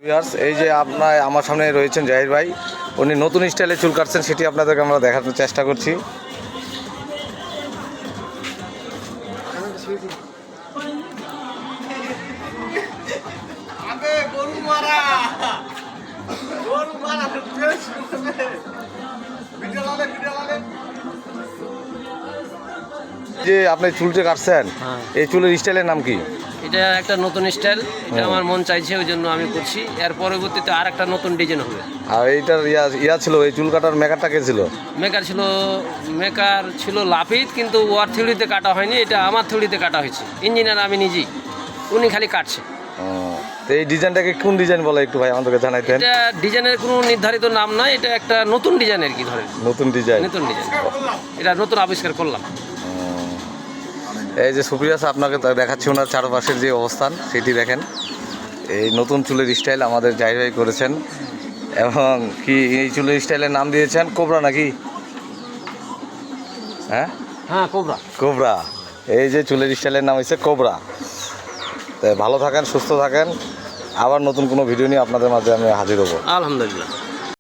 Viewers, এই যে আপনার আমার সামনে রয়েছেন জাহির ভাই, উনি নতুন স্টাইলে চুল কাটছেন, সেটি আপনাদেরকে আমরা দেখানোর চেষ্টা করছি। যে আপনি চুলটা কাটছেন, এই চুলের স্টাইলের নাম কি? এটা একটা নতুন স্টাইল, এটা আমার মন চাইছে, ওই জন্য আমি করছি। এর পরবর্তীতে আর একটা নতুন ডিজাইন হবে। আর এইটার ইয়া ছিল, এই চুল কাটার মেকারটা কে ছিল? মেকার ছিল লাফিত, কিন্তু ওয়ার থিওরিতে কাটা হয়নি, এটা আমার থিওরিতে কাটা হয়েছে। ইঞ্জিনিয়ার আমি নিজেই, উনি খালি কাটছে। তো এই ডিজাইনটাকে কোন ডিজাইন বলে একটু ভাই আমাদেরকে জানাইতেন। এটা ডিজাইনের কোনো নির্ধারিত নাম নয়, এটা একটা নতুন ডিজাইন আর কি, ধরেন নতুন ডিজাইন। এটা নতুন আবিষ্কার করলাম। এই যে সুপ্রিয়া আপনাকে দেখাচ্ছি ওনার চারপাশের যে অবস্থান সেটি দেখেন। এই নতুন চুলের স্টাইল আমাদের জাহির ভাই করেছেন, এবং কি এই চুলের স্টাইলের নাম দিয়েছেন কোবরা নাকি? হ্যাঁ, কোবরা। এই যে চুলের স্টাইলের নাম হচ্ছে কোবরা। তাই ভালো থাকেন, সুস্থ থাকেন, আবার নতুন কোনো ভিডিও নিয়ে আপনাদের মাঝে আমি হাজির হব। আলহামদুলিল্লাহ।